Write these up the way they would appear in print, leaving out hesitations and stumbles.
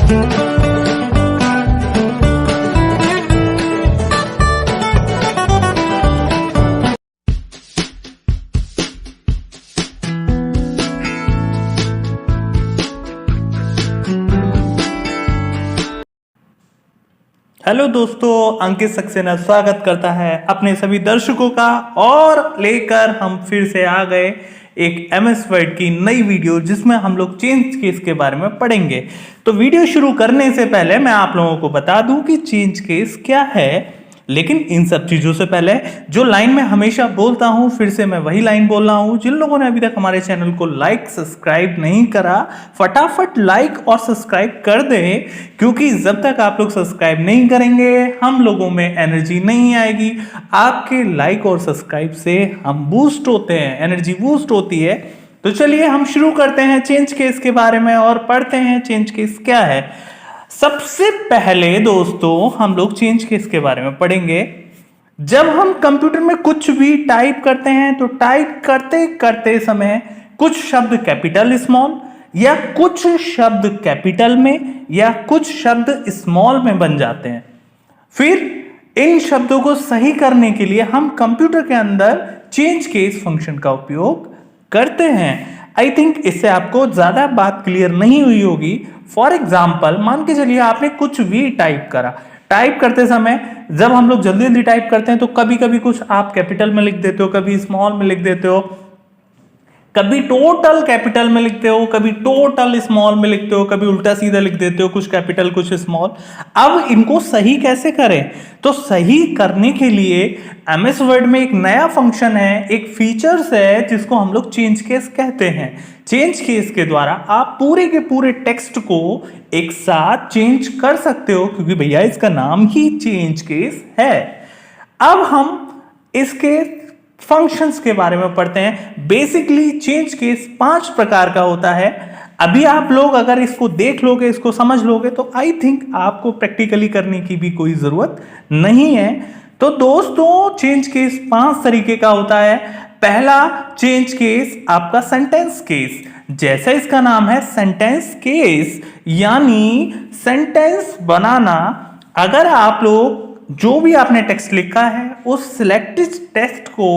Hello दोस्तों, अंकित सक्सेना स्वागत करता है अपने सभी दर्शकों का। और लेकर हम फिर से आ गए एक एमएस वर्ड की नई वीडियो, जिसमें हम लोग चेंज केस के बारे में पढ़ेंगे। तो वीडियो शुरू करने से पहले मैं आप लोगों को बता दूं कि चेंज केस क्या है। लेकिन इन सब चीजों से पहले जो लाइन मैं हमेशा बोलता हूं, फिर से मैं वही लाइन बोल रहा हूं। जिन लोगों ने अभी तक हमारे चैनल को लाइक सब्सक्राइब नहीं करा, फटाफट लाइक और सब्सक्राइब कर दें, क्योंकि जब तक आप लोग सब्सक्राइब नहीं करेंगे हम लोगों में एनर्जी नहीं आएगी। आपके लाइक और सब्सक्राइब से हम बूस्ट होते हैं, एनर्जी बूस्ट होती है। तो चलिए हम शुरू करते हैं चेंज केस के बारे में और पढ़ते हैं चेंज केस क्या है। सबसे पहले दोस्तों हम लोग चेंज केस के बारे में पढ़ेंगे। जब हम कंप्यूटर में कुछ भी टाइप करते हैं तो टाइप करते करते समय कुछ शब्द कैपिटल स्मॉल, या कुछ शब्द कैपिटल में, या कुछ शब्द स्मॉल में बन जाते हैं। फिर इन शब्दों को सही करने के लिए हम कंप्यूटर के अंदर चेंज केस फंक्शन का उपयोग करते हैं। आई थिंक इससे आपको ज्यादा बात क्लियर नहीं हुई होगी। फॉर एग्जाम्पल, मान के चलिए आपने कुछ भी टाइप करा। टाइप करते समय जब हम लोग जल्दी जल्दी टाइप करते हैं तो कभी कभी कुछ आप कैपिटल में लिख देते हो, कभी स्मॉल में लिख देते हो, कभी टोटल कैपिटल में लिखते हो, कभी टोटल स्मॉल में लिखते हो, कभी उल्टा सीधा लिख देते हो, कुछ कैपिटल कुछ स्मॉल। अब इनको सही कैसे करें? तो सही करने के लिए एमएस वर्ड में एक नया फंक्शन है, एक फीचर्स है, जिसको हम लोग चेंज केस कहते हैं। चेंज केस के द्वारा आप पूरे के पूरे टेक्स्ट को एक साथ चेंज कर सकते हो, क्योंकि भैया इसका नाम ही चेंज केस है। अब हम इसके फंक्शंस के बारे में पढ़ते हैं। बेसिकली चेंज केस 5 प्रकार का होता है। अभी आप लोग अगर इसको देख लोगे, इसको समझ लोगे, तो आई थिंक आपको प्रैक्टिकली करने की भी कोई जरूरत नहीं है। तो दोस्तों चेंज केस 5 तरीके का होता है। पहला चेंज केस आपका सेंटेंस केस, जैसा इसका नाम है सेंटेंस केस, यानी सेंटेंस बनाना। अगर आप लोग जो भी आपने टेक्स्ट लिखा है उस सिलेक्टेड टेक्स्ट को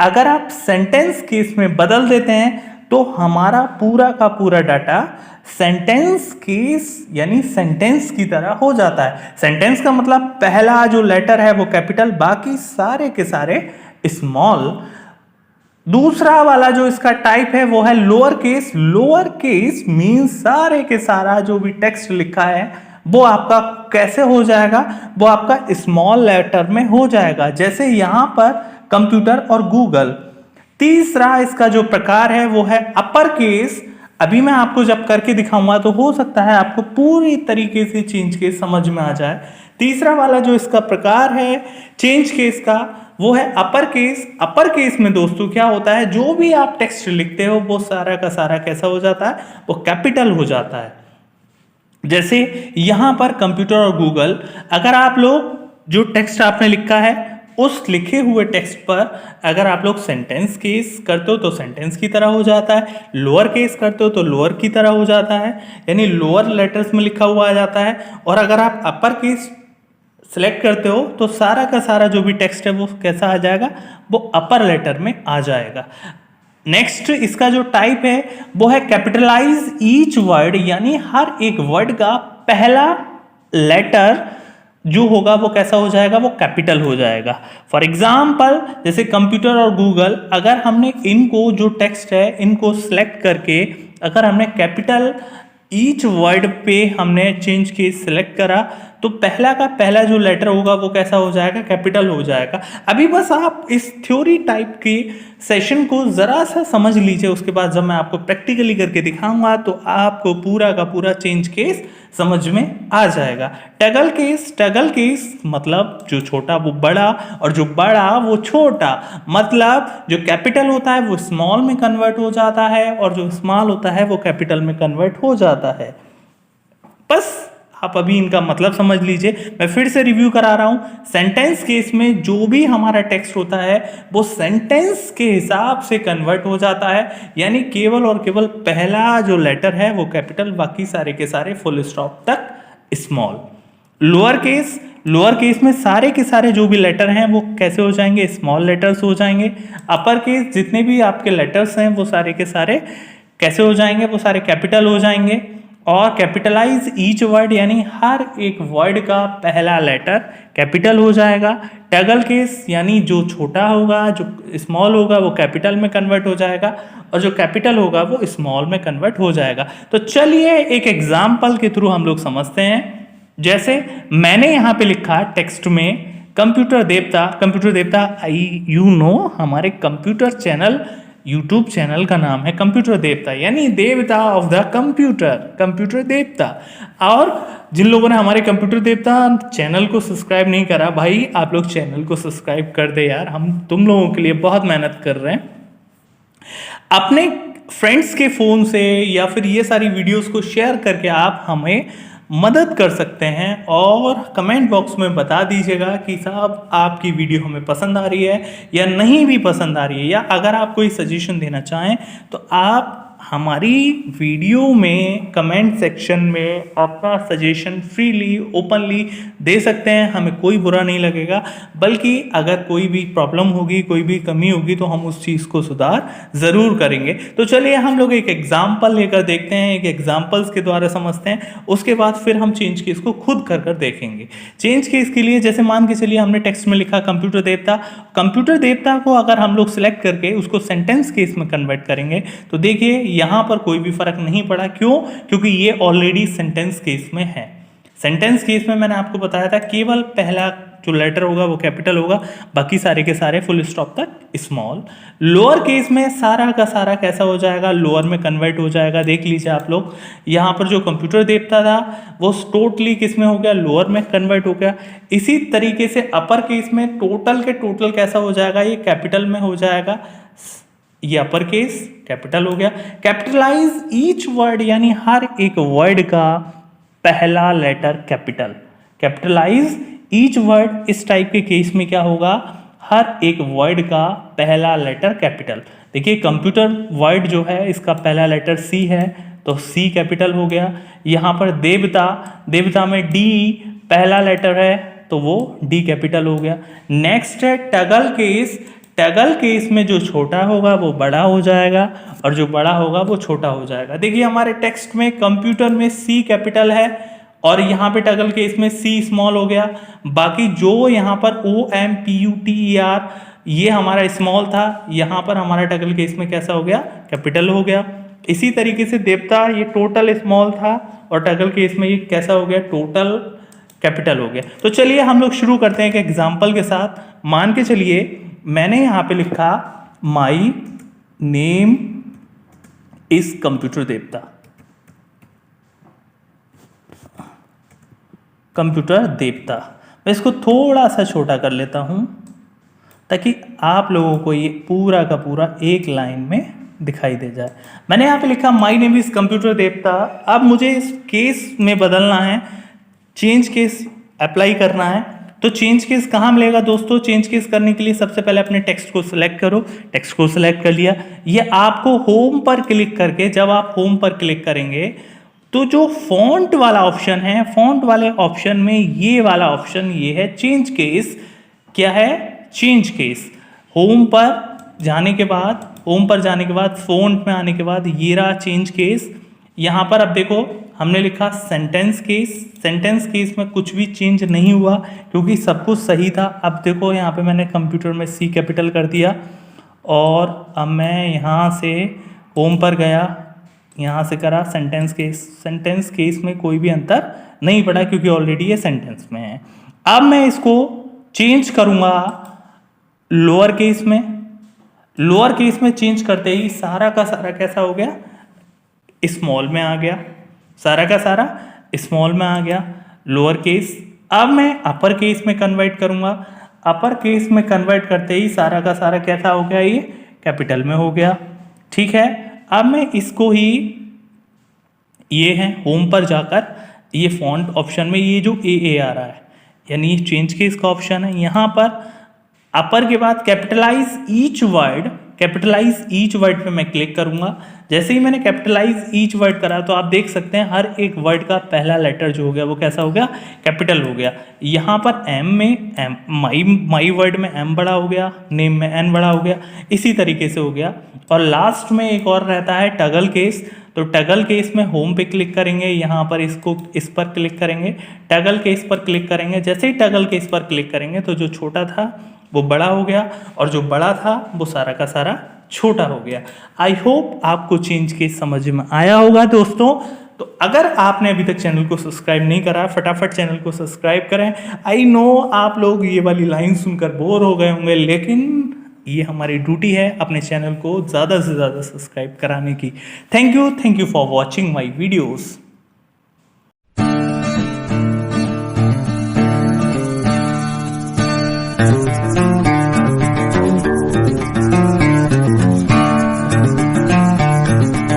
अगर आप सेंटेंस केस में बदल देते हैं तो हमारा पूरा का पूरा डाटा सेंटेंस केस यानी सेंटेंस की तरह हो जाता है। सेंटेंस का मतलब पहला जो लेटर है वो कैपिटल, बाकी सारे के सारे स्मॉल। दूसरा वाला जो इसका टाइप है वो है lower case. Lower case means सारे के सारा जो भी टेक्स्ट लिखा है वो आपका कैसे हो जाएगा? वो आपका स्मॉल लेटर में हो जाएगा, जैसे यहां पर कंप्यूटर और गूगल। तीसरा इसका जो प्रकार है वो है अपर केस। अभी मैं आपको जब करके दिखाऊंगा तो हो सकता है आपको पूरी तरीके से चेंज केस समझ में आ जाए। तीसरा वाला जो इसका प्रकार है चेंज केस का वो है अपर केस। अपर केस में दोस्तों क्या होता है, जो भी आप टेक्स्ट लिखते हो वो सारा का सारा कैसा हो जाता है? वो कैपिटल हो जाता है। जैसे यहां पर कंप्यूटर और गूगल, अगर आप लोग जो टेक्स्ट आपने लिखा है उस लिखे हुए टेक्स्ट पर अगर आप लोग सेंटेंस केस करते हो तो सेंटेंस की तरह हो जाता है, लोअर केस करते हो तो लोअर की तरह हो जाता है, यानी लोअर लेटर्स में लिखा हुआ आ जाता है। और अगर आप अपर केस सेलेक्ट करते हो तो सारा का सारा जो भी टेक्स्ट है वो कैसा आ जाएगा? वो अपर लेटर में आ जाएगा। नेक्स्ट इसका जो टाइप है वो है कैपिटलाइज ईच वर्ड, यानी हर एक वर्ड का पहला लेटर जो होगा वो कैसा हो जाएगा? वो कैपिटल हो जाएगा। फॉर एग्जाम्पल जैसे कंप्यूटर और गूगल, अगर हमने इनको जो टेक्स्ट है इनको सिलेक्ट करके अगर हमने कैपिटल ईच वर्ड पे हमने चेंज केस सिलेक्ट करा तो पहला का पहला जो लेटर होगा वो कैसा हो जाएगा? कैपिटल हो जाएगा। अभी बस आप इस थ्योरी टाइप के सेशन को जरा सा समझ लीजिए, उसके बाद जब मैं आपको प्रैक्टिकली करके दिखाऊंगा तो आपको पूरा का पूरा चेंज केस समझ में आ जाएगा। टगल केस, टगल केस मतलब जो छोटा वो बड़ा और जो बड़ा वो छोटा, मतलब जो कैपिटल होता है वो स्मॉल में कन्वर्ट हो जाता है और जो स्मॉल होता है वो कैपिटल में कन्वर्ट हो जाता है। बस आप अभी इनका मतलब समझ लीजिए। मैं फिर से रिव्यू करा रहा हूं। सेंटेंस केस में जो भी हमारा टेक्स्ट होता है वो सेंटेंस के हिसाब से कन्वर्ट हो जाता है, यानी केवल और केवल पहला जो लेटर है वो कैपिटल, बाकी सारे के सारे फुल स्टॉप तक स्मॉल। लोअर केस में सारे के सारे जो भी लेटर हैं वो कैसे हो जाएंगे, स्मॉल लेटर्स हो जाएंगे। अपर केस जितने भी आपके लेटर्स हैं वो सारे के सारे कैसे हो जाएंगे, वो सारे कैपिटल हो जाएंगे। और कैपिटलाइज ईच वर्ड यानी हर एक वर्ड का पहला लेटर कैपिटल हो जाएगा। टगल केस यानी जो छोटा होगा, जो स्मॉल होगा वो कैपिटल में कन्वर्ट हो जाएगा, और जो कैपिटल होगा वो स्मॉल में कन्वर्ट हो जाएगा। तो चलिए एक एग्जाम्पल के थ्रू हम लोग समझते हैं। जैसे मैंने यहाँ पे लिखा टेक्स्ट में कंप्यूटर देवता आई हमारे कंप्यूटर चैनल यूट्यूब चैनल का नाम है कंप्यूटर देवता, यानी देवता ऑफ द कंप्यूटर देवता। और जिन लोगों ने हमारे कंप्यूटर देवता चैनल को सब्सक्राइब नहीं करा, भाई आप लोग चैनल को सब्सक्राइब कर दे यार, हम तुम लोगों के लिए बहुत मेहनत कर रहे हैं। अपने फ्रेंड्स के फ़ोन से या फिर ये सारी वीडियोस को शेयर करके आप हमें मदद कर सकते हैं, और कमेंट बॉक्स में बता दीजिएगा कि साहब आपकी वीडियो हमें पसंद आ रही है या नहीं भी पसंद आ रही है, या अगर आप कोई सजेशन देना चाहें तो आप हमारी वीडियो में कमेंट सेक्शन में अपना सजेशन फ्रीली ओपनली दे सकते हैं, हमें कोई बुरा नहीं लगेगा। बल्कि अगर कोई भी प्रॉब्लम होगी, कोई भी कमी होगी तो हम उस चीज़ को सुधार ज़रूर करेंगे। तो चलिए हम लोग एक एग्जाम्पल लेकर देखते हैं, एक एग्जाम्पल्स के द्वारा समझते हैं, उसके बाद फिर हम चेंज केस को खुद कर देखेंगे। चेंज केस के लिए जैसे मान के चलिए हमने टेक्स्ट में लिखा कंप्यूटर देवता को अगर हम लोग सिलेक्ट करके उसको सेंटेंस केस में कन्वर्ट करेंगे तो देखिए यहां पर कोई भी फर्क नहीं पड़ा। क्यों? क्योंकि ये ऑलरेडी सेंटेंस केस में है। सेंटेंस केस में मैंने आपको बताया था केवल पहला जो लेटर होगा वो कैपिटल होगा, बाकी सारे के सारे फुल स्टॉप तक स्मॉल। लोअर केस में सारा का सारा कैसा हो जाएगा, लोअर में कन्वर्ट हो जाएगा। देख लीजिए आप लोग, यहाँ पर जो कंप्यूटर देवता था वो टोटली किस में हो गया, लोअर में कन्वर्ट हो गया। इसी तरीके से अपर केस में टोटल के टोटल कैसा हो जाएगा, ये कैपिटल में हो जाएगा, ये अपर केस कैपिटल हो गया। कैपिटलाइज ईच वर्ड यानी हर एक वर्ड का पहला लेटर कैपिटलाइज ईच वर्ड, इस टाइप के केस में क्या होगा, हर एक वर्ड का पहला लेटर कैपिटल। देखिए कंप्यूटर वर्ड जो है इसका पहला लेटर सी है तो सी कैपिटल हो गया। यहाँ पर देवता में डी पहला लेटर है तो वो डी कैपिटल हो गया। नेक्स्ट है टगल केस में जो छोटा होगा वो बड़ा हो जाएगा और जो बड़ा होगा वो छोटा हो जाएगा। देखिए हमारे टेक्स्ट में कंप्यूटर में सी कैपिटल है और यहाँ पे टगल केस में सी स्मॉल हो गया। बाकी जो यहाँ पर OMPUTER ये हमारा स्मॉल था, यहाँ पर हमारा टगल केस में कैसा हो गया, कैपिटल हो गया। इसी तरीके से देवता ये टोटल स्मॉल था और टगल केस में ये कैसा हो गया, टोटल कैपिटल हो गया। तो चलिए हम लोग शुरू करते हैं एक एग्जाम्पल के साथ। मान के चलिए मैंने यहाँ पे लिखा माई नेम इज कंप्यूटर देवता, मैं इसको थोड़ा सा छोटा कर लेता हूं ताकि आप लोगों को ये पूरा का पूरा एक लाइन में दिखाई दे जाए। मैंने यहाँ पे लिखा माई नेम इज कंप्यूटर देवता। अब मुझे इस केस में बदलना है, चेंज केस अप्लाई करना है। तो चेंज केस कहाँ मिलेगा दोस्तों? चेंज केस करने के लिए सबसे पहले अपने टेक्स्ट को सिलेक्ट करो। टेक्स्ट को सिलेक्ट कर लिया, ये आपको होम पर क्लिक करके, जब आप होम पर क्लिक करेंगे तो जो फॉन्ट वाला ऑप्शन है, फॉन्ट वाले ऑप्शन में ये वाला ऑप्शन ये है चेंज केस। क्या है? Change case. होम पर जाने के बाद फॉन्ट में आने के बाद ये रहा चेंज केस। यहाँ पर अब देखो हमने लिखा सेंटेंस केस में कुछ भी चेंज नहीं हुआ क्योंकि सब कुछ सही था। अब देखो यहाँ पे मैंने कंप्यूटर में सी कैपिटल कर दिया और अब मैं यहाँ से होम पर गया, यहाँ से करा सेंटेंस केस में कोई भी अंतर नहीं पड़ा क्योंकि ऑलरेडी ये सेंटेंस में है। अब मैं इसको चेंज करूँगा लोअर केस में चेंज करते ही सारा का सारा कैसा हो गया, स्मॉल में आ गया, सारा का सारा स्मॉल में आ गया लोअर केस। अब मैं अपर केस में कन्वर्ट करूँगा, अपर केस में कन्वर्ट करते ही सारा का सारा कैसा हो गया, ये कैपिटल में हो गया। ठीक है, अब मैं इसको ही ये है होम पर जाकर ये फॉन्ट ऑप्शन में ये जो ए आ रहा है यानी ये चेंज केस का ऑप्शन है, यहाँ पर अपर के बाद capitalize each word capitalize each word पे मैं क्लिक करूंगा। जैसे ही मैंने कैपिटलाइज ईच वर्ड करा तो आप देख सकते हैं हर एक वर्ड का पहला लेटर जो हो गया वो कैसा हो गया, कैपिटल हो गया। यहाँ पर एम में एम, माई वर्ड में एम बड़ा हो गया, नेम में एन बड़ा हो गया, इसी तरीके से हो गया। और लास्ट में एक और रहता है टगल केस। तो टगल केस में होम पे क्लिक करेंगे, यहाँ पर इस पर क्लिक करेंगे, टगल केस पर क्लिक करेंगे। जैसे ही टगल केस पर क्लिक करेंगे तो जो छोटा था वो बड़ा हो गया और जो बड़ा था वो सारा का सारा छोटा हो गया। आई होप आपको चेंज केस समझ में आया होगा दोस्तों। तो अगर आपने अभी तक चैनल को सब्सक्राइब नहीं करा, फटाफट चैनल को सब्सक्राइब करें। आई नो आप लोग ये वाली लाइन सुनकर बोर हो गए होंगे, लेकिन ये हमारी ड्यूटी है अपने चैनल को ज़्यादा से ज़्यादा सब्सक्राइब कराने की। Thank you for watching my videos.